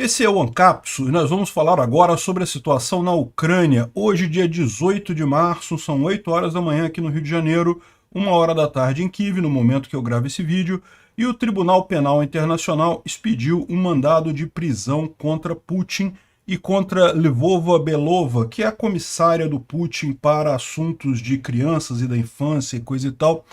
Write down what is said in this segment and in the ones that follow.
Esse é o Ancapsu e nós vamos falar agora sobre a situação na Ucrânia. Hoje, dia 18 de março, são 8 horas da manhã aqui no Rio de Janeiro, 1 hora da tarde em Kiev, no momento que eu gravo esse vídeo, e o Tribunal Penal Internacional expediu um mandado de prisão contra Putin e contra Lvova Belova, que é a comissária do Putin para assuntos de crianças e da infância e coisa e tal,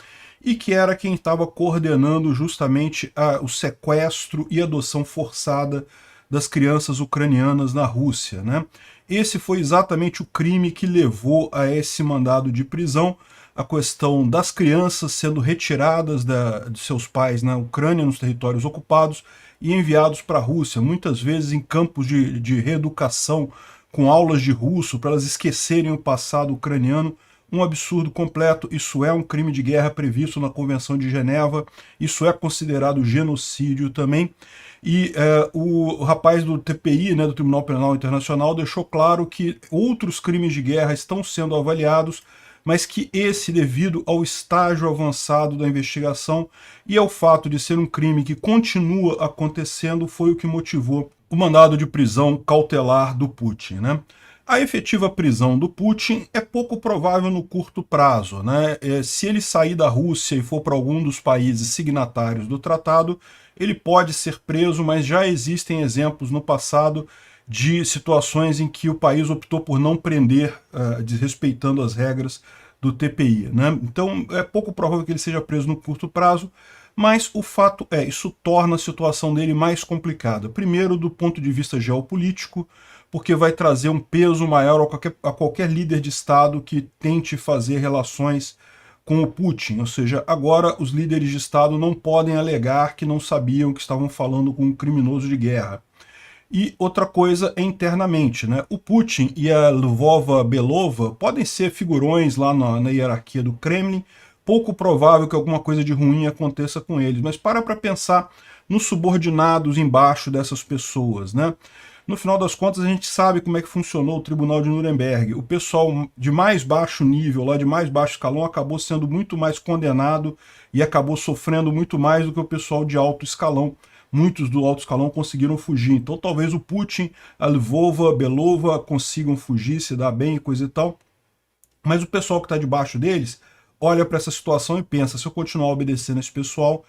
e que era quem estava coordenando justamente o sequestro e adoção forçada das crianças ucranianas na Rússia, né? Esse foi exatamente o crime que levou a esse mandado de prisão, a questão das crianças sendo retiradas de seus pais na Ucrânia, nos territórios ocupados, e enviados para a Rússia, muitas vezes em campos de reeducação, com aulas de russo, para elas esquecerem o passado ucraniano. Um absurdo completo. Isso é um crime de guerra previsto na Convenção de Geneva, isso é considerado genocídio também. E o rapaz do TPI, né, do Tribunal Penal Internacional, deixou claro que outros crimes de guerra estão sendo avaliados, mas que esse, devido ao estágio avançado da investigação e ao fato de ser um crime que continua acontecendo, foi o que motivou o mandado de prisão cautelar do Putin, né? A efetiva prisão do Putin é pouco provável no curto prazo, né? Se ele sair da Rússia e for para algum dos países signatários do tratado, ele pode ser preso, mas já existem exemplos no passado de situações em que o país optou por não prender, desrespeitando as regras do TPI, né? Então é pouco provável que ele seja preso no curto prazo, mas o fato é, isso torna a situação dele mais complicada. Primeiro, do ponto de vista geopolítico, porque vai trazer um peso maior a qualquer líder de Estado que tente fazer relações com o Putin. Ou seja, agora os líderes de Estado não podem alegar que não sabiam que estavam falando com um criminoso de guerra. E outra coisa é internamente, né? O Putin e a Lvova Belova podem ser figurões lá na hierarquia do Kremlin, pouco provável que alguma coisa de ruim aconteça com eles, mas para pensar nos subordinados embaixo dessas pessoas, né? No final das contas, a gente sabe como é que funcionou o Tribunal de Nuremberg. O pessoal de mais baixo nível, lá de mais baixo escalão, acabou sendo muito mais condenado e acabou sofrendo muito mais do que o pessoal de alto escalão. Muitos do alto escalão conseguiram fugir. Então talvez o Putin, a Lvova, Belova consigam fugir, se dar bem e coisa e tal. Mas o pessoal que está debaixo deles olha para essa situação e pensa, se eu continuar obedecendo esse pessoal,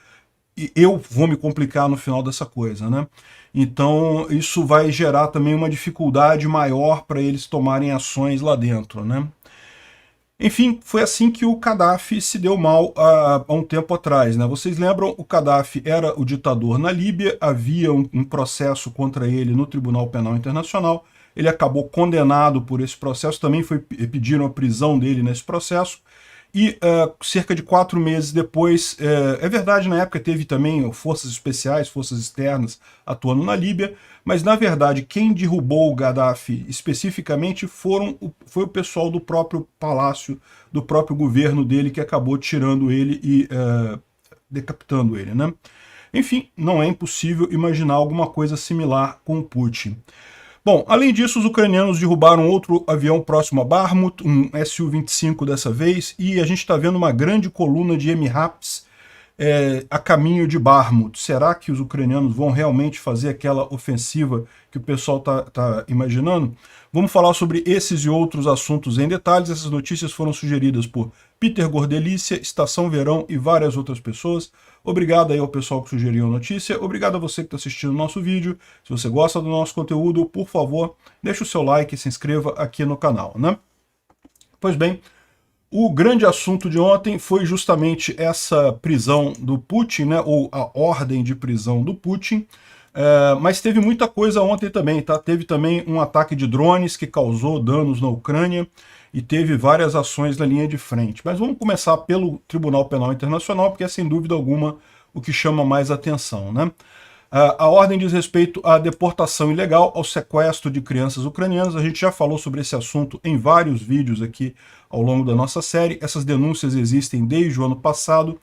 eu vou me complicar no final dessa coisa, né? Então isso vai gerar também uma dificuldade maior para eles tomarem ações lá dentro, né? Enfim, foi assim que o Gaddafi se deu mal há um tempo atrás, né? Vocês lembram, o Gaddafi era o ditador na Líbia, havia um processo contra ele no Tribunal Penal Internacional, ele acabou condenado por esse processo, também pediram a prisão dele nesse processo, e cerca de 4 meses depois, é verdade, na época teve também forças especiais, forças externas atuando na Líbia, mas na verdade quem derrubou o Gaddafi especificamente foi o pessoal do próprio palácio, do próprio governo dele, que acabou tirando ele e decapitando ele, né? Enfim, não é impossível imaginar alguma coisa similar com o Putin. Bom, além disso, os ucranianos derrubaram outro avião próximo a Bakhmut, um Su-25 dessa vez, e a gente está vendo uma grande coluna de MRAPs a caminho de Bakhmut. Será que os ucranianos vão realmente fazer aquela ofensiva que o pessoal está imaginando? Vamos falar sobre esses e outros assuntos em detalhes. Essas notícias foram sugeridas por Peter Gordelícia, Estação Verão e várias outras pessoas. Obrigado aí ao pessoal que sugeriu a notícia, obrigado a você que está assistindo o nosso vídeo. Se você gosta do nosso conteúdo, por favor, deixe o seu like e se inscreva aqui no canal, né? Pois bem, o grande assunto de ontem foi justamente essa prisão do Putin, né, ou a ordem de prisão do Putin, mas teve muita coisa ontem também, tá? Teve também um ataque de drones que causou danos na Ucrânia, e teve várias ações na linha de frente. Mas vamos começar pelo Tribunal Penal Internacional, porque é sem dúvida alguma o que chama mais atenção, né? A ordem diz respeito à deportação ilegal, ao sequestro de crianças ucranianas. A gente já falou sobre esse assunto em vários vídeos aqui ao longo da nossa série. Essas denúncias existem desde o ano passado.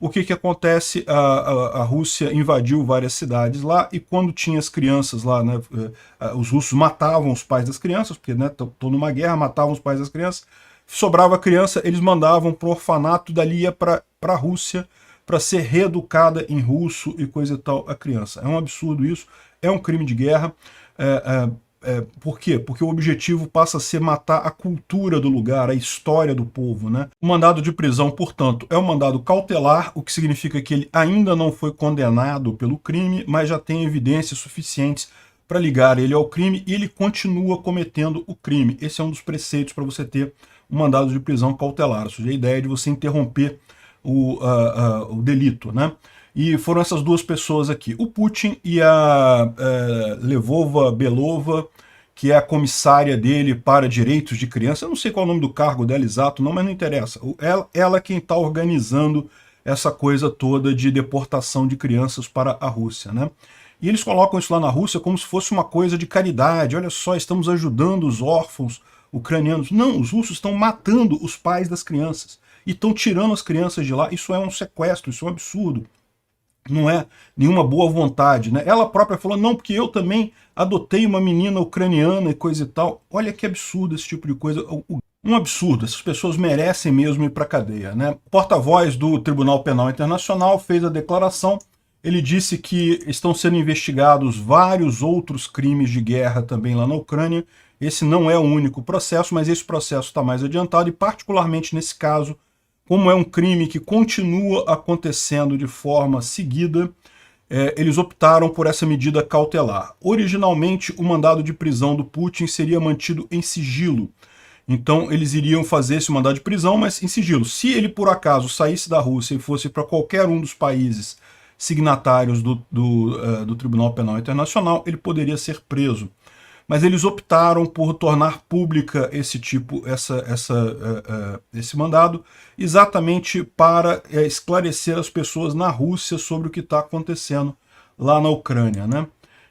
O que acontece? A Rússia invadiu várias cidades lá, e quando tinha as crianças lá, né, os russos matavam os pais das crianças, porque estão numa guerra, matavam os pais das crianças, sobrava criança, eles mandavam para o orfanato, e dali ia para a Rússia, para ser reeducada em russo e coisa e tal a criança. É um absurdo isso, é um crime de guerra. Por quê? Porque o objetivo passa a ser matar a cultura do lugar, a história do povo, né? O mandado de prisão, portanto, é um mandado cautelar, o que significa que ele ainda não foi condenado pelo crime, mas já tem evidências suficientes para ligar ele ao crime e ele continua cometendo o crime. Esse é um dos preceitos para você ter um mandado de prisão cautelar, ou seja, a ideia de você interromper o delito, né? E foram essas duas pessoas aqui, o Putin e a Lvova Belova, que é a comissária dele para direitos de criança. Eu não sei qual é o nome do cargo dela exato, não, mas não interessa. Ela é quem está organizando essa coisa toda de deportação de crianças para a Rússia, né? E eles colocam isso lá na Rússia como se fosse uma coisa de caridade. Olha só, estamos ajudando os órfãos ucranianos. Não, os russos estão matando os pais das crianças e estão tirando as crianças de lá. Isso é um sequestro, isso é um absurdo. Não é nenhuma boa vontade, né? Ela própria falou, não, porque eu também adotei uma menina ucraniana e coisa e tal. Olha que absurdo esse tipo de coisa. Um absurdo, essas pessoas merecem mesmo ir para a cadeia, né? O porta-voz do Tribunal Penal Internacional fez a declaração. Ele disse que estão sendo investigados vários outros crimes de guerra também lá na Ucrânia. Esse não é o único processo, mas esse processo está mais adiantado e particularmente nesse caso, como é um crime que continua acontecendo de forma seguida, eles optaram por essa medida cautelar. Originalmente, o mandado de prisão do Putin seria mantido em sigilo. Então, eles iriam fazer esse mandado de prisão, mas em sigilo. Se ele, por acaso, saísse da Rússia e fosse para qualquer um dos países signatários do Tribunal Penal Internacional, ele poderia ser preso. Mas eles optaram por tornar pública esse mandado exatamente para esclarecer as pessoas na Rússia sobre o que está acontecendo lá na Ucrânia, né?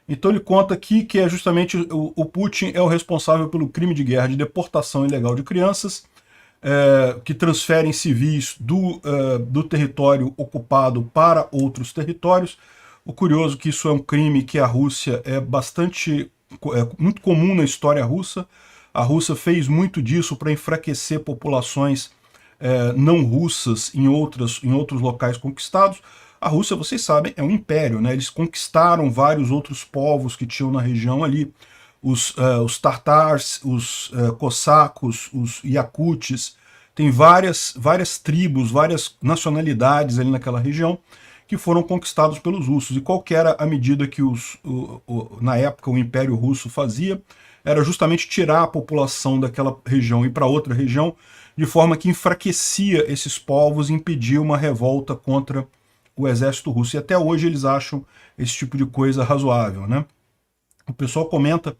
Então ele conta aqui que é justamente o Putin é o responsável pelo crime de guerra de deportação ilegal de crianças, que transferem civis do território ocupado para outros territórios. O curioso é que isso é um crime que a Rússia é muito comum na história russa. A Rússia fez muito disso para enfraquecer populações não russas em outros locais conquistados. A Rússia, vocês sabem, é um império, né? Eles conquistaram vários outros povos que tinham na região ali, os tatars, os cossacos, os yakutes. Tem várias tribos, várias nacionalidades ali naquela região que foram conquistados pelos russos. E qual que era a medida que na época o Império Russo fazia? Era justamente tirar a população daquela região e para outra região, de forma que enfraquecia esses povos e impedia uma revolta contra o exército russo. E até hoje eles acham esse tipo de coisa razoável, né? O pessoal comenta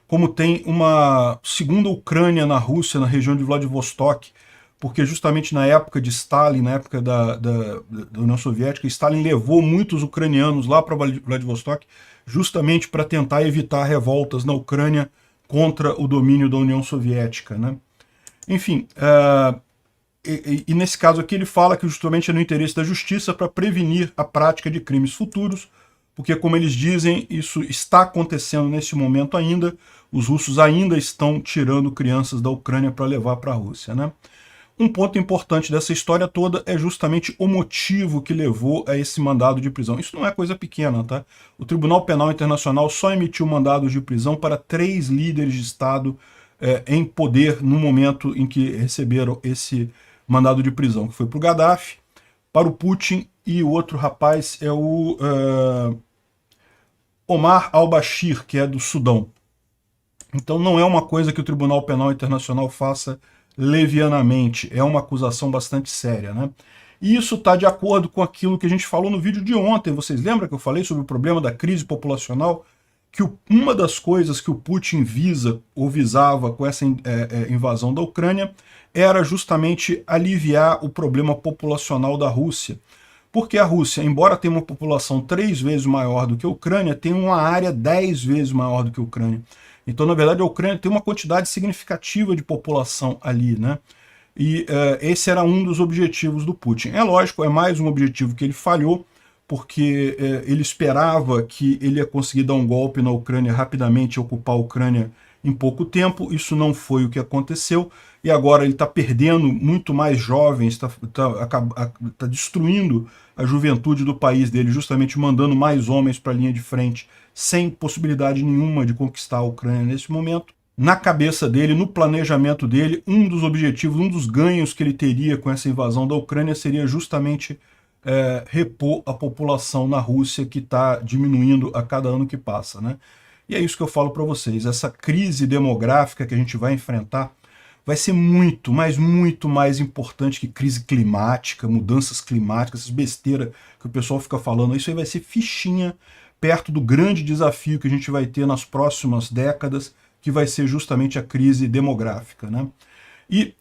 como tem uma segunda Ucrânia na Rússia, na região de Vladivostok, porque justamente na época de Stalin, na época da União Soviética, Stalin levou muitos ucranianos lá para Vladivostok, justamente para tentar evitar revoltas na Ucrânia contra o domínio da União Soviética, né? Enfim, e nesse caso aqui ele fala que justamente é no interesse da justiça para prevenir a prática de crimes futuros, porque, como eles dizem, isso está acontecendo nesse momento ainda, os russos ainda estão tirando crianças da Ucrânia para levar para a Rússia, né? Um ponto importante dessa história toda é justamente o motivo que levou a esse mandado de prisão. Isso não é coisa pequena, tá? O Tribunal Penal Internacional só emitiu mandados de prisão para 3 líderes de Estado em poder no momento em que receberam esse mandado de prisão, que foi para o Gaddafi, para o Putin, e o outro rapaz é o Omar al-Bashir, que é do Sudão. Então não é uma coisa que o Tribunal Penal Internacional faça levianamente, é uma acusação bastante séria, né? E isso está de acordo com aquilo que a gente falou no vídeo de ontem. Vocês lembram que eu falei sobre o problema da crise populacional? Que uma das coisas que o Putin visava com essa invasão da Ucrânia era justamente aliviar o problema populacional da Rússia. Porque a Rússia, embora tenha uma população 3 vezes maior do que a Ucrânia, tem uma área 10 vezes maior do que a Ucrânia. Então, na verdade, a Ucrânia tem uma quantidade significativa de população ali, né? E esse era um dos objetivos do Putin. É lógico, é mais um objetivo que ele falhou, porque ele esperava que ele ia conseguir dar um golpe na Ucrânia rapidamente, ocupar a Ucrânia em pouco tempo. Isso não foi o que aconteceu, e agora ele está perdendo muito mais jovens, está destruindo a juventude do país dele, justamente mandando mais homens para a linha de frente sem possibilidade nenhuma de conquistar a Ucrânia nesse momento. Na cabeça dele, no planejamento dele, um dos objetivos, um dos ganhos que ele teria com essa invasão da Ucrânia seria justamente repor a população na Rússia, que está diminuindo a cada ano que passa, né? E é isso que eu falo para vocês, essa crise demográfica que a gente vai enfrentar vai ser muito, mas muito mais importante que crise climática, mudanças climáticas, essas besteiras que o pessoal fica falando. Isso aí vai ser fichinha perto do grande desafio que a gente vai ter nas próximas décadas, que vai ser justamente a crise demográfica, né? E,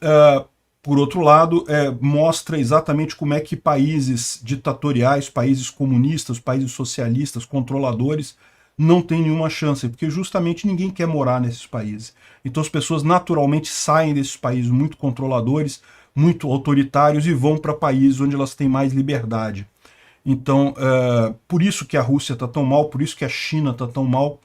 por outro lado, mostra exatamente como é que países ditatoriais, países comunistas, países socialistas, controladores, não tem nenhuma chance, porque justamente ninguém quer morar nesses países. Então as pessoas naturalmente saem desses países muito controladores, muito autoritários, e vão para países onde elas têm mais liberdade. Então, por isso que a Rússia está tão mal, por isso que a China está tão mal.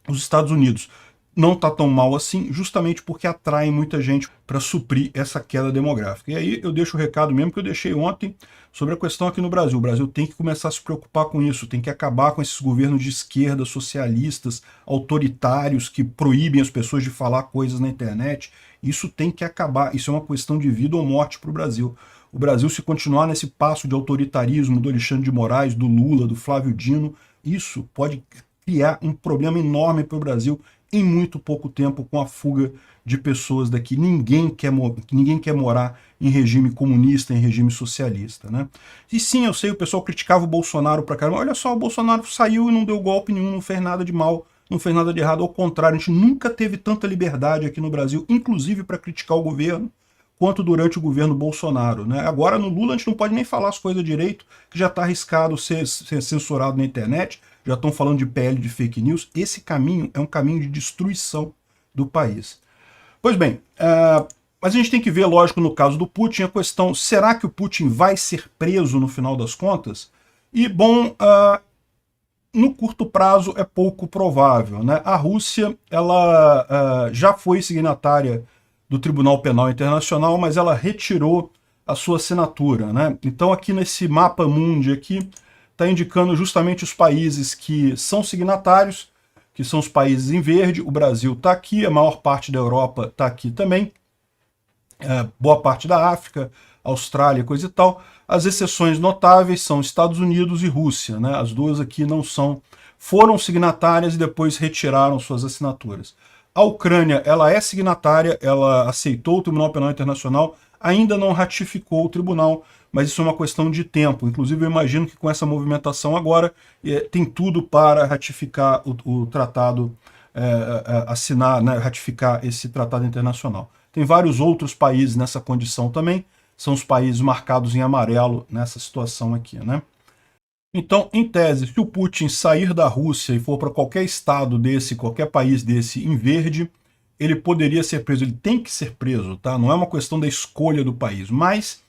Os Estados Unidos não está tão mal assim, justamente porque atraem muita gente para suprir essa queda demográfica. E aí eu deixo o recado mesmo que eu deixei ontem sobre a questão aqui no Brasil. O Brasil tem que começar a se preocupar com isso, tem que acabar com esses governos de esquerda, socialistas, autoritários, que proíbem as pessoas de falar coisas na internet. Isso tem que acabar, isso é uma questão de vida ou morte para o Brasil. O Brasil, se continuar nesse passo de autoritarismo do Alexandre de Moraes, do Lula, do Flávio Dino, isso pode criar um problema enorme para o Brasil em muito pouco tempo, com a fuga de pessoas daqui. Ninguém quer morar em regime comunista, em regime socialista, né? E sim, eu sei, o pessoal criticava o Bolsonaro pra caramba. Olha só, o Bolsonaro saiu e não deu golpe nenhum, não fez nada de mal, não fez nada de errado. Ao contrário, a gente nunca teve tanta liberdade aqui no Brasil, inclusive para criticar o governo, quanto durante o governo Bolsonaro, né? Agora, no Lula, a gente não pode nem falar as coisas direito, que já está arriscado ser censurado na internet, já estão falando de PL de fake news. Esse caminho é um caminho de destruição do país. Pois bem, mas a gente tem que ver, lógico, no caso do Putin, a questão, será que o Putin vai ser preso no final das contas? E, bom, no curto prazo é pouco provável, né? A Rússia, ela já foi signatária do Tribunal Penal Internacional, mas ela retirou a sua assinatura, né? Então aqui nesse mapa mundi aqui, está indicando justamente os países que são signatários, que são os países em verde. O Brasil está aqui, a maior parte da Europa está aqui também, boa parte da África, Austrália, coisa e tal. As exceções notáveis são Estados Unidos e Rússia, né? As duas aqui não foram signatárias e depois retiraram suas assinaturas. A Ucrânia, ela é signatária, ela aceitou o Tribunal Penal Internacional, ainda não ratificou o tribunal, mas isso é uma questão de tempo. Inclusive, eu imagino que com essa movimentação agora, tem tudo para ratificar o tratado, assinar, né, ratificar esse tratado internacional. Tem vários outros países nessa condição também, são os países marcados em amarelo nessa situação aqui, né? Então, em tese, se o Putin sair da Rússia e for para qualquer estado desse, qualquer país desse em verde, ele poderia ser preso, ele tem que ser preso, tá? Não é uma questão da escolha do país, mas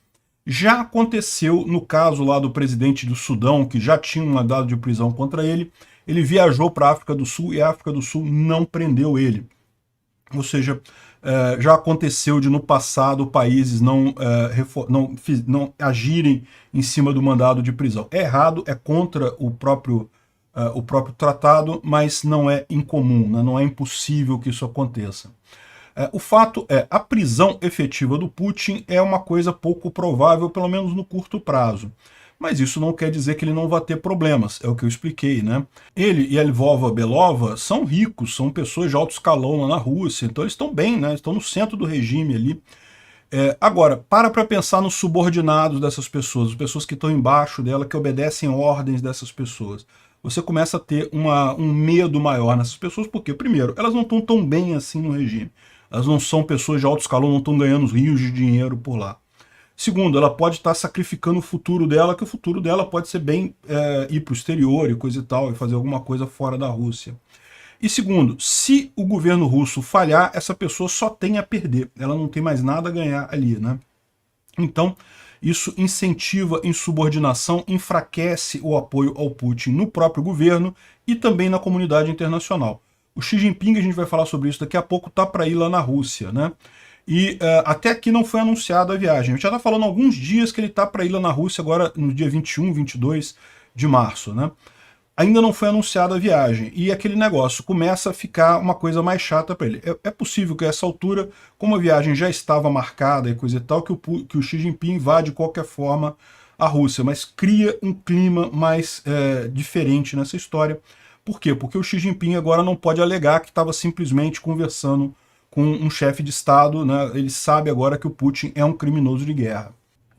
já aconteceu no caso lá do presidente do Sudão, que já tinha um mandado de prisão contra ele, ele viajou para a África do Sul e a África do Sul não prendeu ele. Ou seja, já aconteceu de no passado países não agirem em cima do mandado de prisão. É errado, é contra o próprio tratado, mas não é incomum, né? Não é impossível que isso aconteça. O fato é, a prisão efetiva do Putin é uma coisa pouco provável, pelo menos no curto prazo. Mas isso não quer dizer que ele não vai ter problemas, é o que eu expliquei, né? Ele e a Lvova Belova são ricos, são pessoas de alto escalão lá na Rússia, então eles estão bem, né? Estão no centro do regime ali. Agora, para pensar nos subordinados dessas pessoas, as pessoas que estão embaixo dela, que obedecem ordens dessas pessoas. Você começa a ter um medo maior nessas pessoas, porque, primeiro, elas não estão tão bem assim no regime. Elas não são pessoas de alto escalão, não estão ganhando rios de dinheiro por lá. Segundo, ela pode estar sacrificando o futuro dela, que o futuro dela pode ser bem ir para o exterior e coisa e tal, e fazer alguma coisa fora da Rússia. E segundo, se o governo russo falhar, essa pessoa só tem a perder, ela não tem mais nada a ganhar ali, né? Então, isso incentiva insubordinação, enfraquece o apoio ao Putin no próprio governo e também na comunidade internacional. O Xi Jinping, a gente vai falar sobre isso daqui a pouco, tá para ir lá na Rússia, né? E até aqui não foi anunciada a viagem. A gente já está falando há alguns dias que ele está para ir lá na Rússia agora no dia 21, 22 de março, né? ainda não foi anunciada a viagem, e aquele negócio começa a ficar uma coisa mais chata para ele. É possível que a essa altura, como a viagem já estava marcada e coisa e tal, que o Xi Jinping vá de qualquer forma à Rússia, mas cria um clima mais diferente nessa história. Por quê? Porque o Xi Jinping agora não pode alegar que estava simplesmente conversando com um chefe de Estado, né? Ele sabe agora que o Putin é um criminoso de guerra.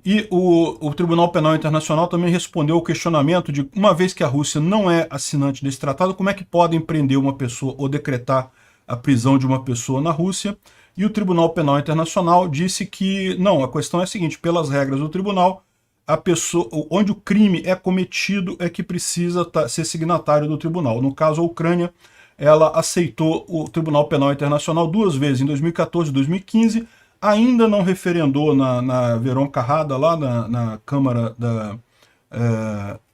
E o Tribunal Penal Internacional também respondeu ao questionamento de, uma vez que a Rússia não é assinante desse tratado, como é que podem prender uma pessoa ou decretar a prisão de uma pessoa na Rússia? E o Tribunal Penal Internacional disse que, não, a questão é a seguinte, pelas regras do tribunal, a pessoa, onde o crime é cometido é que precisa ser signatário do tribunal. No caso, a Ucrânia, ela aceitou o Tribunal Penal Internacional 2 vezes, em 2014 e 2015, ainda não referendou na Veronkha Rada, lá na Câmara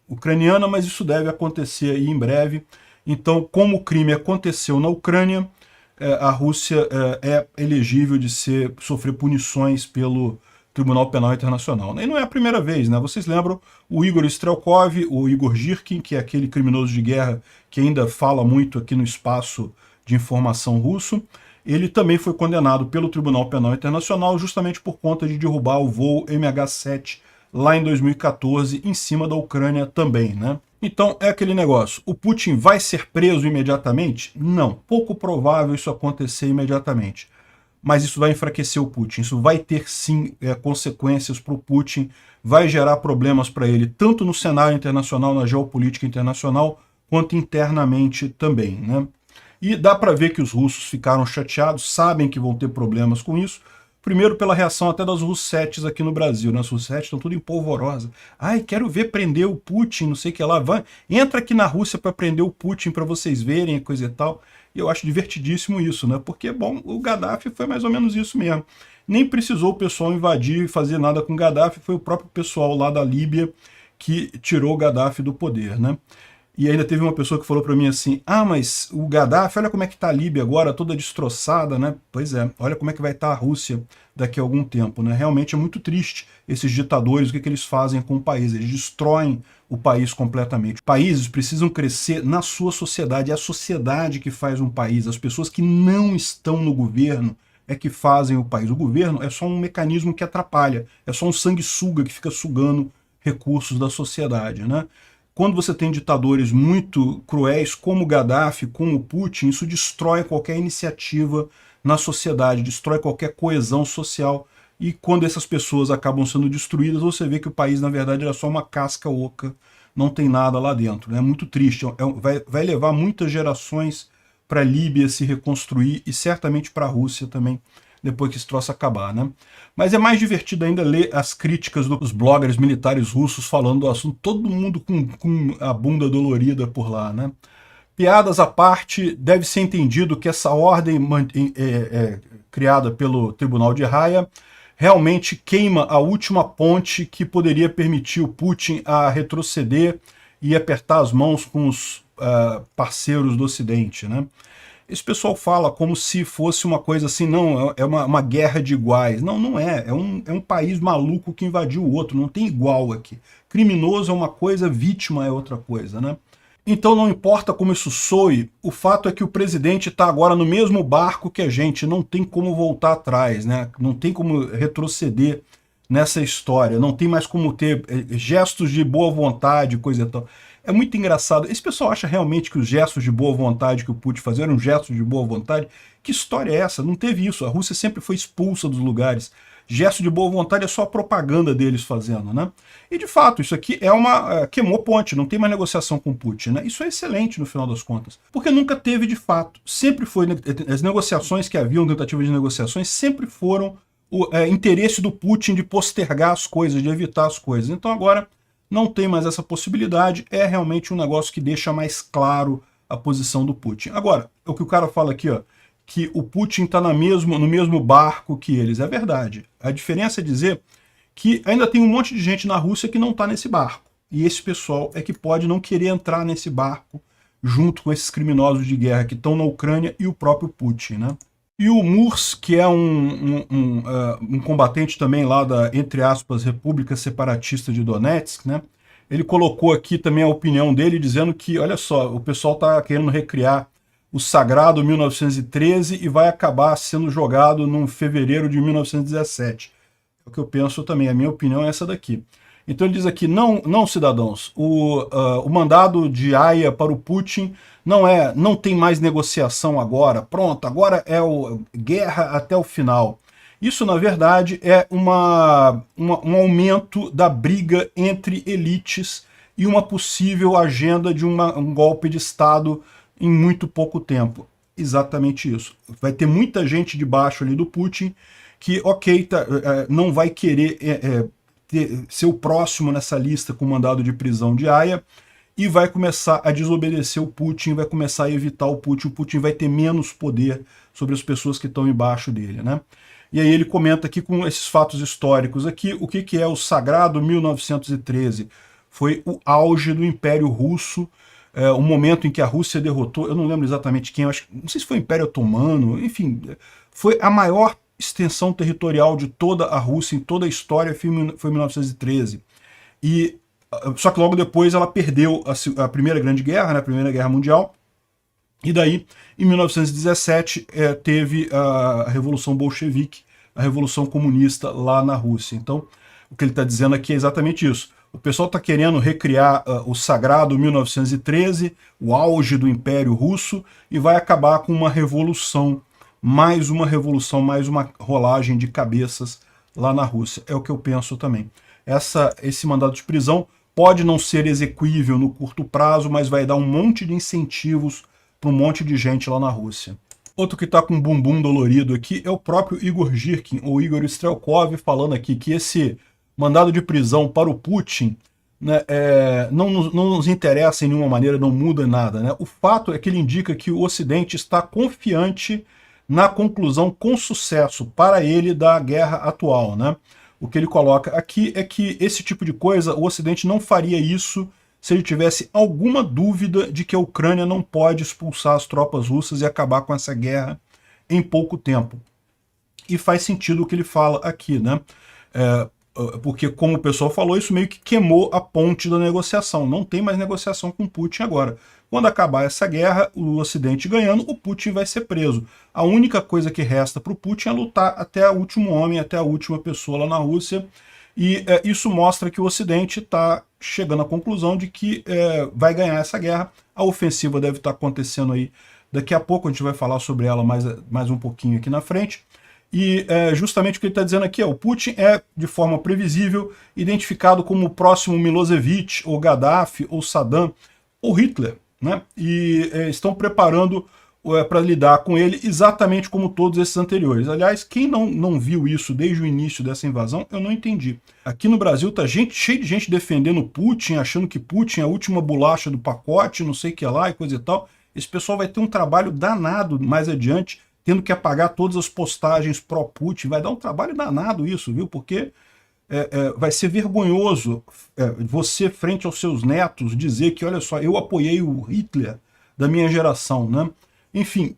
ucraniana, mas isso deve acontecer aí em breve. Então, como o crime aconteceu na Ucrânia, a Rússia é elegível de sofrer punições pelo Tribunal Penal Internacional. E não é a primeira vez, né? Vocês lembram o Igor Strelkov, o Igor Girkin, que é aquele criminoso de guerra que ainda fala muito aqui no espaço de informação russo. Ele também foi condenado pelo Tribunal Penal Internacional justamente por conta de derrubar o voo MH7 lá em 2014 em cima da Ucrânia também, né? Então é aquele negócio, o Putin vai ser preso imediatamente? Não, pouco provável isso acontecer imediatamente. Mas isso vai enfraquecer o Putin, isso vai ter sim consequências para o Putin, vai gerar problemas para ele, tanto no cenário internacional, na geopolítica internacional, quanto internamente também, né? E dá para ver que os russos ficaram chateados, sabem que vão ter problemas com isso. Primeiro pela reação até das russetes aqui no Brasil, né? As russetes estão tudo em polvorosa. Ai, quero ver prender o Putin, não sei o que lá. Entra aqui na Rússia para prender o Putin para vocês verem, coisa e tal. E eu acho divertidíssimo isso, né? Porque, bom, o Gaddafi foi mais ou menos isso mesmo. Nem precisou o pessoal invadir e fazer nada com o Gaddafi, foi o próprio pessoal lá da Líbia que tirou o Gaddafi do poder, né? E ainda teve uma pessoa que falou para mim assim, mas o Gaddafi, olha como é que está a Líbia agora, toda destroçada, né? Pois é, olha como é que vai estar a Rússia daqui a algum tempo, né? Realmente é muito triste esses ditadores, o que eles fazem com o país, eles destroem o país completamente. Países precisam crescer na sua sociedade, é a sociedade que faz um país, as pessoas que não estão no governo é que fazem o país. O governo é só um mecanismo que atrapalha, é só um sanguessuga que fica sugando recursos da sociedade, né? Quando você tem ditadores muito cruéis, como o Gaddafi, como o Putin, isso destrói qualquer iniciativa na sociedade, destrói qualquer coesão social. E quando essas pessoas acabam sendo destruídas, você vê que o país, na verdade, era só uma casca oca, não tem nada lá dentro. É muito triste, vai levar muitas gerações para a Líbia se reconstruir e certamente para a Rússia também, depois que esse troço acabar, né? Mas é mais divertido ainda ler as críticas dos bloggers militares russos falando do assunto, todo mundo com a bunda dolorida por lá, né? Piadas à parte, deve ser entendido que essa ordem criada pelo Tribunal de Haia realmente queima a última ponte que poderia permitir o Putin a retroceder e apertar as mãos com os parceiros do Ocidente, né? Esse pessoal fala como se fosse uma coisa assim, não, é uma guerra de iguais. Não, não é. É um país maluco que invadiu o outro, não tem igual aqui. Criminoso é uma coisa, vítima é outra coisa, né? Então não importa como isso soe, o fato é que o presidente está agora no mesmo barco que a gente, não tem como voltar atrás, né? Não tem como retroceder nessa história, não tem mais como ter gestos de boa vontade, coisa e tal. É muito engraçado. Esse pessoal acha realmente que os gestos de boa vontade que o Putin fazia eram gestos de boa vontade? Que história é essa? Não teve isso. A Rússia sempre foi expulsa dos lugares. Gesto de boa vontade é só a propaganda deles fazendo, né? E de fato, isso aqui queimou ponte, não tem mais negociação com o Putin, né? Isso é excelente no final das contas. Porque nunca teve de fato. Sempre foi, as negociações que haviam, tentativas de negociações, sempre foram o interesse do Putin de postergar as coisas, de evitar as coisas. Então agora não tem mais essa possibilidade, é realmente um negócio que deixa mais claro a posição do Putin. Agora, o que o cara fala aqui, ó, que o Putin está no mesmo barco que eles, é verdade. A diferença é dizer que ainda tem um monte de gente na Rússia que não está nesse barco. E esse pessoal é que pode não querer entrar nesse barco junto com esses criminosos de guerra que estão na Ucrânia e o próprio Putin, né? E o Murs, que é um combatente também lá da, entre aspas, República Separatista de Donetsk, né? Ele colocou aqui também a opinião dele, dizendo que, olha só, o pessoal está querendo recriar o sagrado 1913 e vai acabar sendo jogado no fevereiro de 1917. É o que eu penso também, a minha opinião é essa daqui. Então ele diz aqui, não cidadãos, o mandado de Haia para o Putin não tem mais negociação agora, pronto, agora é guerra até o final. Isso, na verdade, é um aumento da briga entre elites e uma possível agenda de um golpe de Estado em muito pouco tempo. Exatamente isso. Vai ter muita gente debaixo ali do Putin que, ok, não vai querer ser o próximo nessa lista com mandado de prisão de Haia e vai começar a desobedecer o Putin, vai começar a evitar o Putin vai ter menos poder sobre as pessoas que estão embaixo dele, né? E aí ele comenta aqui com esses fatos históricos aqui, o que é o Sagrado 1913. Foi o auge do Império Russo, o momento em que a Rússia derrotou, eu não lembro exatamente quem, não sei se foi o Império Otomano, enfim, foi a maior extensão territorial de toda a Rússia, em toda a história, foi 1913. Só que logo depois ela perdeu a Primeira Grande Guerra, né, a Primeira Guerra Mundial, e daí, em 1917, teve a Revolução Bolchevique, a Revolução Comunista lá na Rússia. Então, o que ele está dizendo aqui é exatamente isso. O pessoal está querendo recriar o sagrado 1913, o auge do Império Russo, e vai acabar com uma revolução, mais uma rolagem de cabeças lá na Rússia. É o que eu penso também. Esse mandado de prisão pode não ser exequível no curto prazo, mas vai dar um monte de incentivos para um monte de gente lá na Rússia. Outro que está com um bumbum dolorido aqui é o próprio Igor Girkin, ou Igor Strelkov, falando aqui que esse mandado de prisão para o Putin, né, não nos interessa em nenhuma maneira, não muda nada, né? O fato é que ele indica que o Ocidente está confiante na conclusão com sucesso para ele da guerra atual, né? O que ele coloca aqui é que esse tipo de coisa, o Ocidente não faria isso se ele tivesse alguma dúvida de que a Ucrânia não pode expulsar as tropas russas e acabar com essa guerra em pouco tempo. E faz sentido o que ele fala aqui, né? Porque, como o pessoal falou, isso meio que queimou a ponte da negociação. Não tem mais negociação com Putin agora. Quando acabar essa guerra, o Ocidente ganhando, o Putin vai ser preso. A única coisa que resta para o Putin é lutar até o último homem, até a última pessoa lá na Rússia. E isso mostra que o Ocidente está chegando à conclusão de que vai ganhar essa guerra. A ofensiva deve estar acontecendo aí daqui a pouco, a gente vai falar sobre ela mais um pouquinho aqui na frente. E justamente o que ele está dizendo aqui o Putin é, de forma previsível, identificado como o próximo Milosevic, ou Gaddafi, ou Saddam, ou Hitler, né? E estão preparando para lidar com ele exatamente como todos esses anteriores. Aliás, quem não viu isso desde o início dessa invasão, eu não entendi. Aqui no Brasil tá cheio de gente defendendo Putin, achando que Putin é a última bolacha do pacote, não sei o que lá e coisa e tal. Esse pessoal vai ter um trabalho danado mais adiante, tendo que apagar todas as postagens pró-Putin. Vai dar um trabalho danado isso, viu? Porque vai ser vergonhoso você, frente aos seus netos, dizer que, olha só, eu apoiei o Hitler da minha geração, né? Enfim,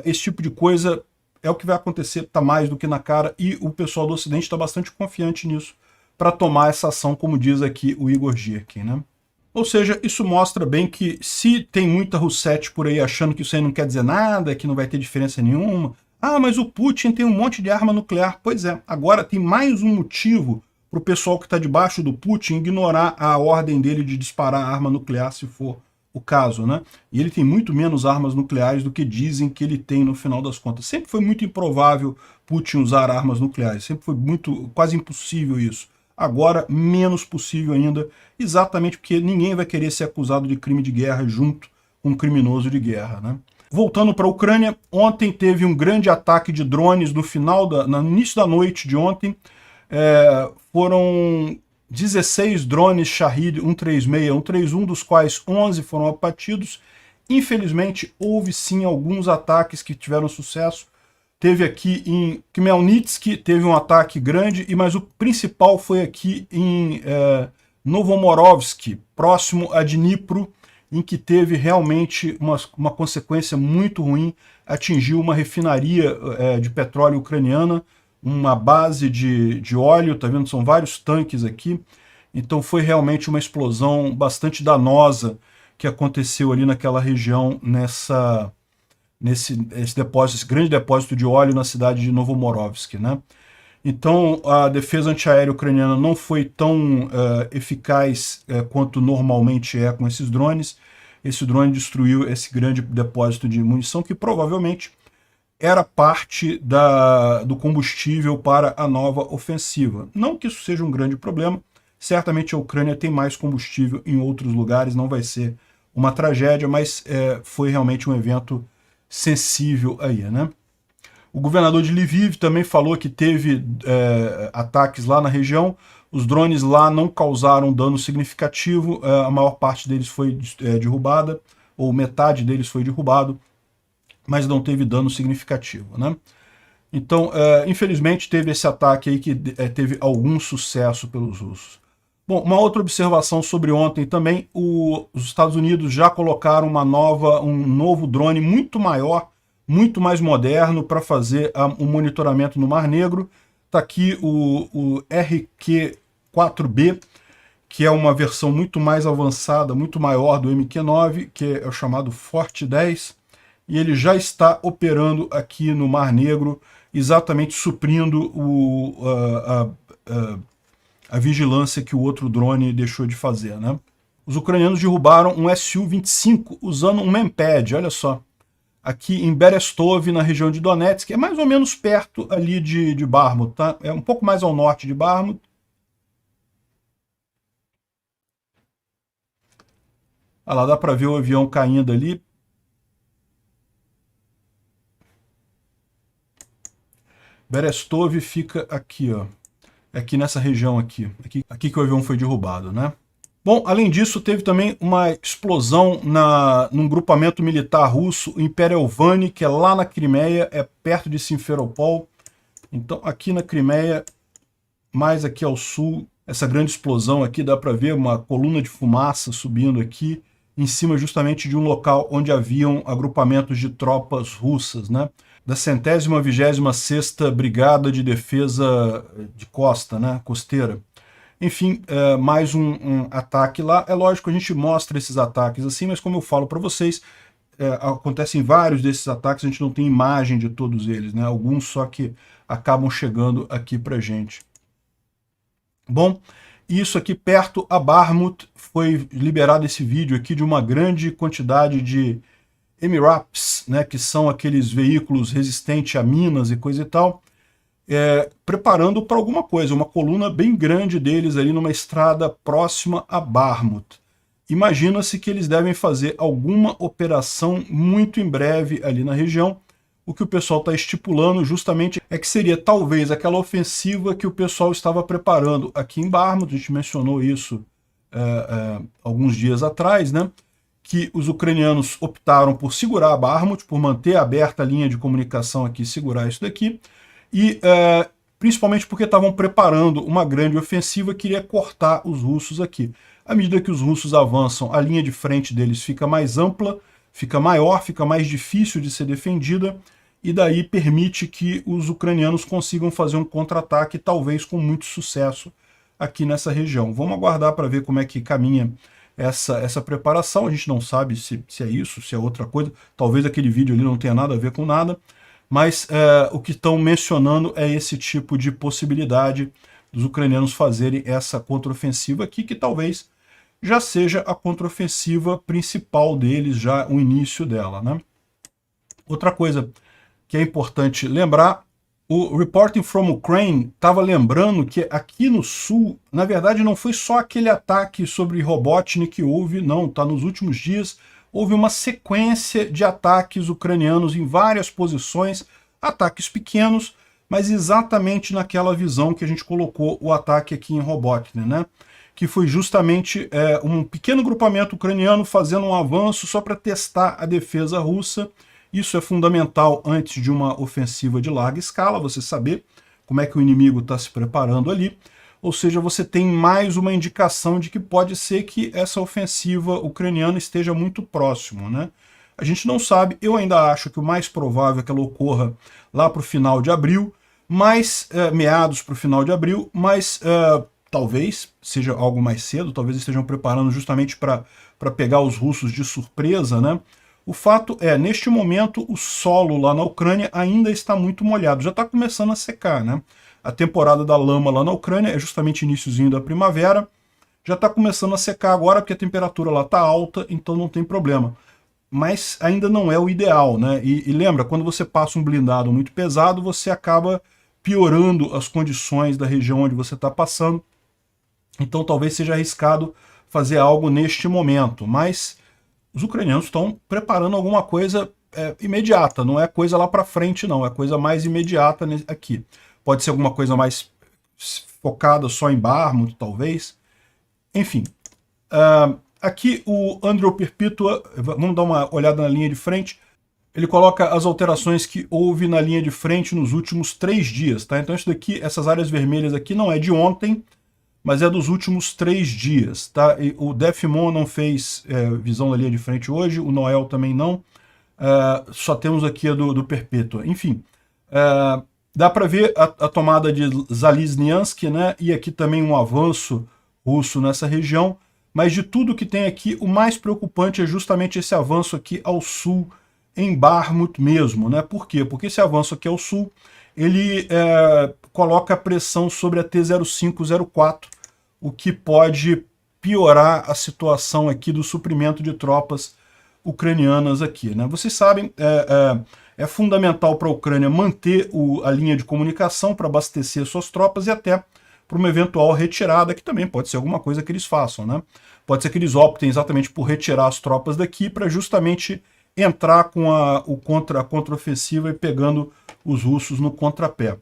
esse tipo de coisa é o que vai acontecer, está mais do que na cara, e o pessoal do Ocidente está bastante confiante nisso para tomar essa ação, como diz aqui o Igor Girkin, né? Ou seja, isso mostra bem que se tem muita russete por aí achando que isso aí não quer dizer nada, que não vai ter diferença nenhuma, mas o Putin tem um monte de arma nuclear. Pois é, agora tem mais um motivo para o pessoal que está debaixo do Putin ignorar a ordem dele de disparar arma nuclear se for o caso, né? E ele tem muito menos armas nucleares do que dizem que ele tem no final das contas. Sempre foi muito improvável Putin usar armas nucleares, sempre foi quase impossível isso. Agora, menos possível ainda, exatamente porque ninguém vai querer ser acusado de crime de guerra junto com um criminoso de guerra, né? Voltando para a Ucrânia, ontem teve um grande ataque de drones no início da noite de ontem. Foram 16 drones Shahed 136, 131, dos quais 11 foram abatidos. Infelizmente, houve sim alguns ataques que tiveram sucesso. Teve aqui em Khmelnytsk, teve um ataque grande, mas o principal foi aqui em Novomorovsk, próximo a Dnipro, em que teve realmente uma consequência muito ruim, atingiu uma refinaria de petróleo ucraniana, uma base de óleo, tá vendo? São vários tanques aqui. Então foi realmente uma explosão bastante danosa que aconteceu ali naquela região, esse grande depósito de óleo na cidade de Novomorovsk, né? Então a defesa antiaérea ucraniana não foi tão eficaz quanto normalmente é com esses drones. Esse drone destruiu esse grande depósito de munição que provavelmente era parte do combustível para a nova ofensiva. Não que isso seja um grande problema, certamente a Ucrânia tem mais combustível em outros lugares, não vai ser uma tragédia, mas foi realmente um evento sensível aí, né? O governador de Lviv também falou que teve ataques lá na região, os drones lá não causaram dano significativo, a maior parte deles foi derrubada, ou metade deles foi derrubado, mas não teve dano significativo, né? Então, infelizmente, teve esse ataque aí que teve algum sucesso pelos russos. Bom, uma outra observação sobre ontem também, os Estados Unidos já colocaram um novo drone muito maior, muito mais moderno para fazer um monitoramento no Mar Negro. Está aqui o RQ-4B, que é uma versão muito mais avançada, muito maior do MQ-9, que é o chamado Forte 10, e ele já está operando aqui no Mar Negro, exatamente suprindo a vigilância que o outro drone deixou de fazer, né? Os ucranianos derrubaram um Su-25 usando um Memped, olha só. Aqui em Berestov, na região de Donetsk, é mais ou menos perto ali de Bakhmut, tá? É um pouco mais ao norte de Bakhmut. Olha lá, dá para ver o avião caindo ali. Berestov fica aqui, ó. Aqui nessa região aqui. Aqui que o avião foi derrubado, né? Bom, além disso, teve também uma explosão num grupamento militar russo em Perelvani, que é lá na Crimeia, é perto de Simferopol. Então, aqui na Crimeia, mais aqui ao sul, essa grande explosão aqui, dá para ver uma coluna de fumaça subindo aqui, em cima justamente de um local onde haviam agrupamentos de tropas russas, né? Da 126ª Brigada de Defesa de Costa, né? Costeira. Enfim, mais um ataque lá. É lógico que a gente mostra esses ataques assim, mas como eu falo para vocês, acontecem vários desses ataques, a gente não tem imagem de todos eles, né? Alguns só que acabam chegando aqui pra gente. Bom, isso aqui perto a Bakhmut, foi liberado esse vídeo aqui de uma grande quantidade de MRAPs, né, que são aqueles veículos resistentes a minas e coisa e tal, preparando para alguma coisa, uma coluna bem grande deles ali numa estrada próxima a Bakhmut. Imagina-se que eles devem fazer alguma operação muito em breve ali na região. O que o pessoal está estipulando justamente é que seria talvez aquela ofensiva que o pessoal estava preparando aqui em Bakhmut, a gente mencionou isso alguns dias atrás, né? Que os ucranianos optaram por segurar a Bakhmut, por manter aberta a linha de comunicação aqui, segurar isso daqui, e principalmente porque estavam preparando uma grande ofensiva que iria cortar os russos aqui. À medida que os russos avançam, a linha de frente deles fica mais ampla, fica maior, fica mais difícil de ser defendida, e daí permite que os ucranianos consigam fazer um contra-ataque, talvez com muito sucesso aqui nessa região. Vamos aguardar para ver como é que caminha essa preparação. A gente não sabe se é isso, se é outra coisa. Talvez aquele vídeo ali não tenha nada a ver com nada, mas o que estão mencionando é esse tipo de possibilidade dos ucranianos fazerem essa contraofensiva aqui, que talvez já seja a contraofensiva principal deles, já o início dela, né? Outra coisa que é importante lembrar, o Reporting from Ukraine estava lembrando que aqui no sul, na verdade não foi só aquele ataque sobre Robotnik que houve, não, tá nos últimos dias, houve uma sequência de ataques ucranianos em várias posições, ataques pequenos, mas exatamente naquela visão que a gente colocou o ataque aqui em Robotnik, né? Que foi justamente um pequeno grupamento ucraniano fazendo um avanço só para testar a defesa russa. Isso é fundamental antes de uma ofensiva de larga escala, você saber como é que o inimigo está se preparando ali. Ou seja, você tem mais uma indicação de que pode ser que essa ofensiva ucraniana esteja muito próximo, né? A gente não sabe, eu ainda acho que o mais provável é que ela ocorra lá para o final de abril, meados para o final de abril, mas talvez seja algo mais cedo, talvez estejam preparando justamente para pegar os russos de surpresa, né? O fato é, neste momento, o solo lá na Ucrânia ainda está muito molhado, já está começando a secar, né? A temporada da lama lá na Ucrânia é justamente iniciozinho da primavera, já está começando a secar agora porque a temperatura lá está alta, então não tem problema. Mas ainda não é o ideal, né? E lembra, quando você passa um blindado muito pesado, você acaba piorando as condições da região onde você está passando. Então talvez seja arriscado fazer algo neste momento, mas os ucranianos estão preparando alguma coisa imediata, não é coisa lá para frente não, é coisa mais imediata aqui. Pode ser alguma coisa mais focada só em Bakhmut, talvez. Enfim, aqui o Andrew Perpetua, vamos dar uma olhada na linha de frente, ele coloca as alterações que houve na linha de frente nos últimos 3 dias, tá? Então isso daqui, essas áreas vermelhas aqui não é de ontem, mas é dos últimos 3 dias, tá? E o Defmon não fez visão da linha de frente hoje, o Noel também não, só temos aqui a do Perpetua. Enfim, dá para ver a tomada de Zalizniansk, né? E aqui também um avanço russo nessa região, mas de tudo que tem aqui, o mais preocupante é justamente esse avanço aqui ao sul, em Bakhmut mesmo, né? Por quê? Porque esse avanço aqui ao sul, ele coloca pressão sobre a T-0504, o que pode piorar a situação aqui do suprimento de tropas ucranianas aqui, né? Vocês sabem, é fundamental para a Ucrânia manter a linha de comunicação para abastecer suas tropas e até para uma eventual retirada, que também pode ser alguma coisa que eles façam, né? Pode ser que eles optem exatamente por retirar as tropas daqui para justamente entrar com a contraofensiva e pegando os russos no contrapé.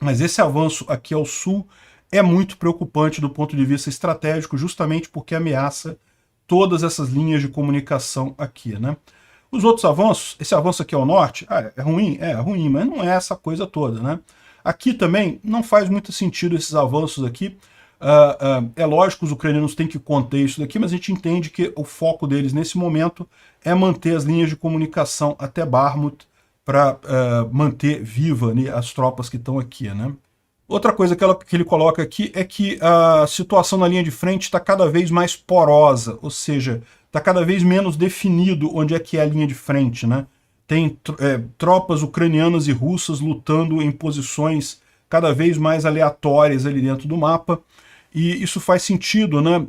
Mas esse avanço aqui ao sul é muito preocupante do ponto de vista estratégico, justamente porque ameaça todas essas linhas de comunicação aqui, né? Os outros avanços, esse avanço aqui ao norte, é ruim? É ruim, mas não é essa coisa toda, né? Aqui também não faz muito sentido esses avanços aqui. É lógico que os ucranianos têm que conter isso daqui, mas a gente entende que o foco deles nesse momento é manter as linhas de comunicação até Bakhmut para manter viva, né, as tropas que estão aqui, né? Outra coisa que ele coloca aqui é que a situação na linha de frente está cada vez mais porosa, ou seja, está cada vez menos definido onde é que é a linha de frente, né? Tem tropas ucranianas e russas lutando em posições cada vez mais aleatórias ali dentro do mapa, e isso faz sentido, né?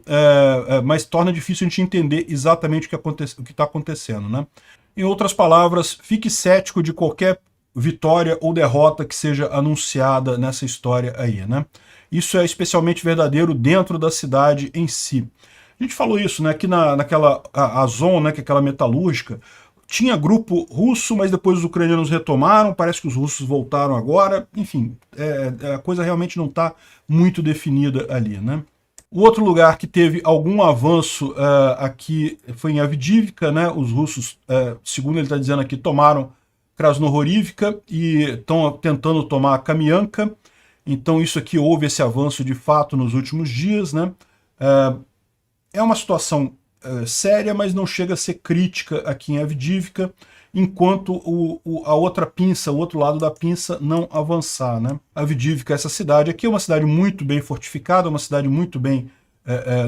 Mas torna difícil a gente entender exatamente o que está acontecendo, né? Em outras palavras, fique cético de qualquer vitória ou derrota que seja anunciada nessa história aí, né? Isso é especialmente verdadeiro dentro da cidade em si. A gente falou isso, né? Aqui naquela Azon, né? Que é aquela metalúrgica, tinha grupo russo, mas depois os ucranianos retomaram, parece que os russos voltaram agora, enfim, a coisa realmente não está muito definida ali, né? O outro lugar que teve algum avanço aqui foi em Avdiivka, né? Os russos, segundo ele está dizendo aqui, tomaram Krasnohorivka e estão tentando tomar Kamianka, então isso aqui houve esse avanço de fato nos últimos dias, né? É uma situação séria, mas não chega a ser crítica aqui em Avdiivka, enquanto a outra pinça, o outro lado da pinça, não avançar, né? Avdiivka, essa cidade aqui, é uma cidade muito bem fortificada, uma cidade muito bem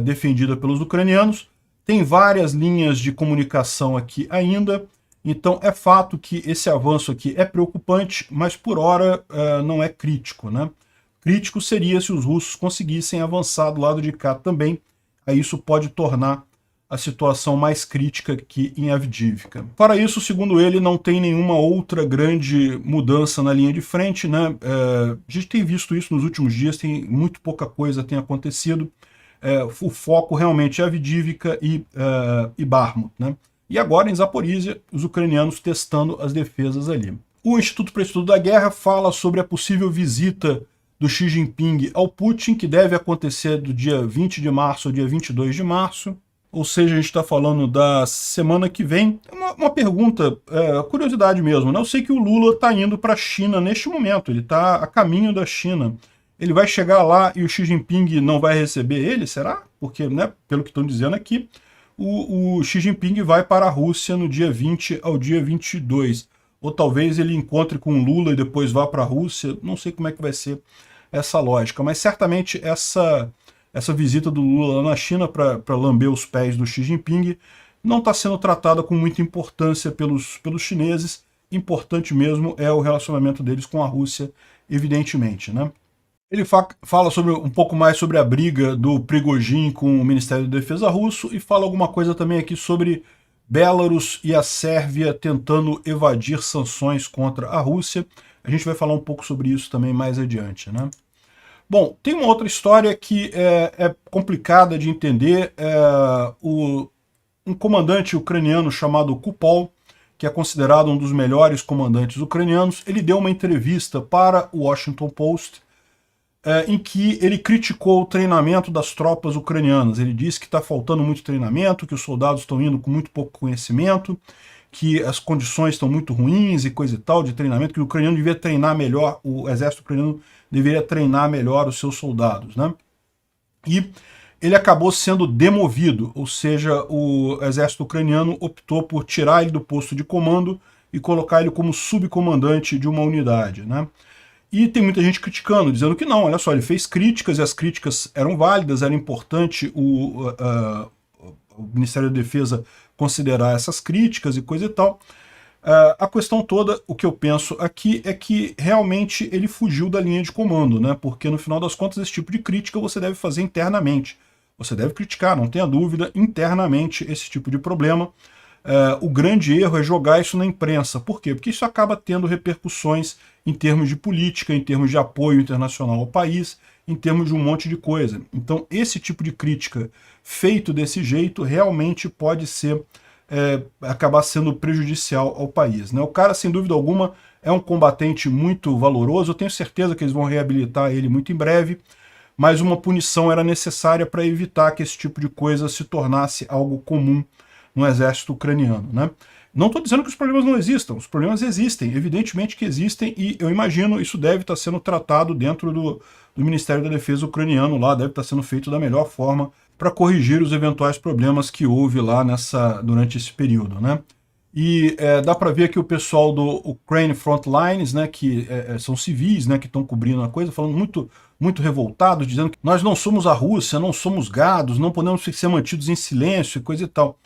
defendida pelos ucranianos, tem várias linhas de comunicação aqui ainda, então é fato que esse avanço aqui é preocupante, mas por hora não é crítico, né? Crítico seria se os russos conseguissem avançar do lado de cá também, aí isso pode tornar a situação mais crítica aqui em Avdiivka. Para isso, segundo ele, não tem nenhuma outra grande mudança na linha de frente, né? A gente tem visto isso nos últimos dias, muito pouca coisa tem acontecido. O foco realmente é Avdiivka e Bakhmut, né? E agora, em Zaporizhia, os ucranianos testando as defesas ali. O Instituto para o Estudo da Guerra fala sobre a possível visita do Xi Jinping ao Putin, que deve acontecer do dia 20 de março ao dia 22 de março. Ou seja, a gente está falando da semana que vem. Uma pergunta, curiosidade mesmo, né? Eu sei que o Lula está indo para a China neste momento, ele está a caminho da China. Ele vai chegar lá e o Xi Jinping não vai receber ele, será? Porque, né, pelo que estão dizendo aqui, o Xi Jinping vai para a Rússia no dia 20 ao dia 22. Ou talvez ele encontre com o Lula e depois vá para a Rússia, não sei como é que vai ser essa lógica. Mas certamente essa visita do Lula lá na China para lamber os pés do Xi Jinping não está sendo tratada com muita importância pelos chineses. Importante mesmo é o relacionamento deles com a Rússia, evidentemente, né? Ele fala um pouco mais sobre a briga do Prigozhin com o Ministério da Defesa russo e fala alguma coisa também aqui sobre Belarus e a Sérvia tentando evadir sanções contra a Rússia. A gente vai falar um pouco sobre isso também mais adiante, né? Bom, tem uma outra história que é complicada de entender. Um comandante ucraniano chamado Kupol, que é considerado um dos melhores comandantes ucranianos, ele deu uma entrevista para o Washington Post, em que ele criticou o treinamento das tropas ucranianas. Ele disse que está faltando muito treinamento, que os soldados estão indo com muito pouco conhecimento, que as condições estão muito ruins e coisa e tal de treinamento, que o ucraniano devia treinar melhor, o exército ucraniano deveria treinar melhor os seus soldados, né? E ele acabou sendo demovido, ou seja, o exército ucraniano optou por tirar ele do posto de comando e colocar ele como subcomandante de uma unidade, né? E tem muita gente criticando, dizendo que não, olha só, ele fez críticas e as críticas eram válidas, era importante o Ministério da Defesa considerar essas críticas e coisa e tal. A questão toda, o que eu penso aqui é que realmente ele fugiu da linha de comando, né? Porque no final das contas esse tipo de crítica você deve fazer internamente. Você deve criticar, não tenha dúvida, internamente esse tipo de problema. O grande erro é jogar isso na imprensa. Por quê? Porque isso acaba tendo repercussões em termos de política, em termos de apoio internacional ao país, em termos de um monte de coisa. Então esse tipo de crítica feito desse jeito realmente pode ser acabar sendo prejudicial ao país, né? O cara, sem dúvida alguma, é um combatente muito valoroso, eu tenho certeza que eles vão reabilitar ele muito em breve, mas uma punição era necessária para evitar que esse tipo de coisa se tornasse algo comum no exército ucraniano, né? Não estou dizendo que os problemas não existam, os problemas existem, evidentemente que existem, e eu imagino isso deve estar sendo tratado dentro do Ministério da Defesa ucraniano, lá deve estar sendo feito da melhor forma para corrigir os eventuais problemas que houve lá durante esse período, né? E dá para ver que o pessoal do Ukraine Frontlines, né, que são civis, né, que estão cobrindo a coisa, falando muito revoltados, dizendo que nós não somos a Rússia, não somos gados, não podemos ser mantidos em silêncio e coisa e tal.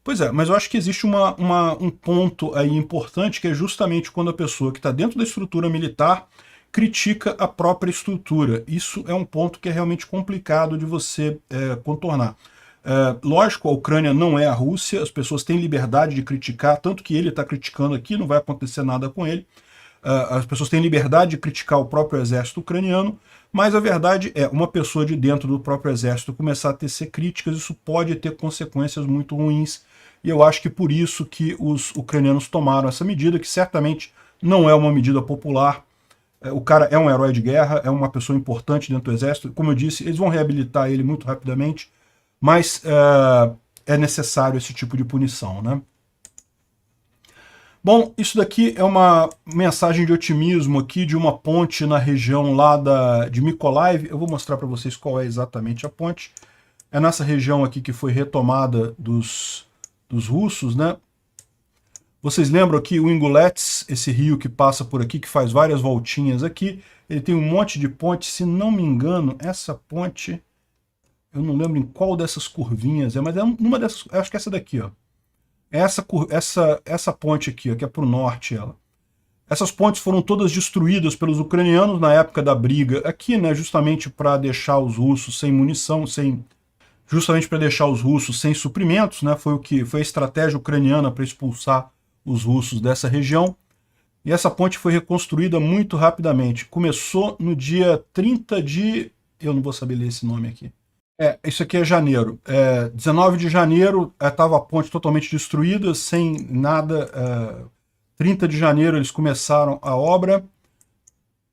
Pois é, mas eu acho que existe um ponto aí importante, que é justamente quando a pessoa que está dentro da estrutura militar critica a própria estrutura. Isso é um ponto que é realmente complicado de você contornar. Lógico, a Ucrânia não é a Rússia, as pessoas têm liberdade de criticar, tanto que ele está criticando aqui, não vai acontecer nada com ele. As pessoas têm liberdade de criticar o próprio exército ucraniano, mas a verdade é, uma pessoa de dentro do próprio exército começar a tecer críticas, isso pode ter consequências muito ruins, e eu acho que por isso que os ucranianos tomaram essa medida, que certamente não é uma medida popular. O cara é um herói de guerra, é uma pessoa importante dentro do exército, como eu disse, eles vão reabilitar ele muito rapidamente, mas é necessário esse tipo de punição, né? Bom, isso daqui é uma mensagem de otimismo aqui de uma ponte na região lá de Mykolaiv. Eu vou mostrar para vocês qual é exatamente a ponte. É nessa região aqui que foi retomada dos russos, né? Vocês lembram aqui o Ingulets, esse rio que passa por aqui, que faz várias voltinhas aqui. Ele tem um monte de pontes, se não me engano, essa ponte, eu não lembro em qual dessas curvinhas é, mas é uma dessas, acho que é essa daqui, ó. Essa ponte aqui, ó, que é para o norte, ela. Essas pontes foram todas destruídas pelos ucranianos na época da briga aqui, né, justamente para deixar os russos sem munição, justamente para deixar os russos sem suprimentos, né, foi a estratégia ucraniana para expulsar os russos dessa região. E essa ponte foi reconstruída muito rapidamente. Começou no dia 30 de... eu não vou saber ler esse nome aqui. Isso aqui é janeiro. 19 de janeiro estava a ponte totalmente destruída, sem nada. 30 de janeiro eles começaram a obra.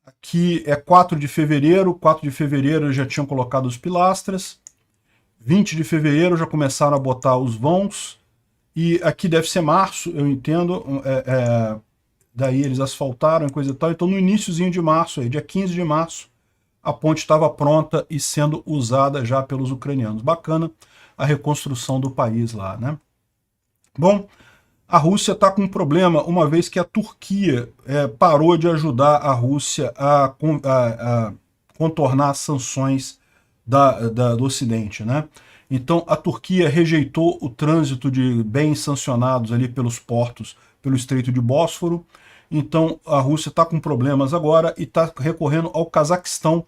Aqui é 4 de fevereiro. 4 de fevereiro eles já tinham colocado os pilastras. 20 de fevereiro já começaram a botar os vãos. E aqui deve ser março, eu entendo. Daí eles asfaltaram e coisa e tal. Então no iniciozinho de março, dia 15 de março, a ponte estava pronta e sendo usada já pelos ucranianos. Bacana a reconstrução do país lá, né? Bom, a Rússia está com um problema, uma vez que a Turquia parou de ajudar a Rússia a contornar as sanções do Ocidente, né? Então a Turquia rejeitou o trânsito de bens sancionados ali pelos portos, pelo Estreito de Bósforo. Então a Rússia está com problemas agora e está recorrendo ao Cazaquistão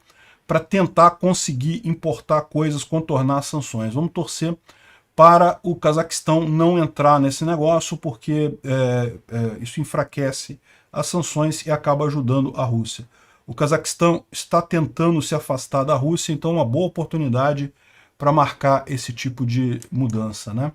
para tentar conseguir importar coisas, contornar as sanções. Vamos torcer para o Cazaquistão não entrar nesse negócio, porque isso enfraquece as sanções e acaba ajudando a Rússia. O Cazaquistão está tentando se afastar da Rússia, então é uma boa oportunidade para marcar esse tipo de mudança, né?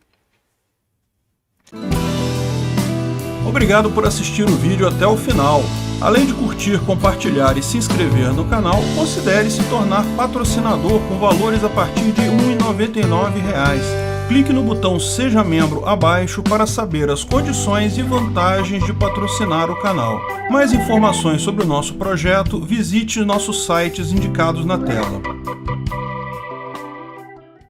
Obrigado por assistir o vídeo até o final. Além de curtir, compartilhar e se inscrever no canal, considere se tornar patrocinador com valores a partir de R$ 1,99. Clique no botão Seja Membro abaixo para saber as condições e vantagens de patrocinar o canal. Mais informações sobre o nosso projeto, visite nossos sites indicados na tela.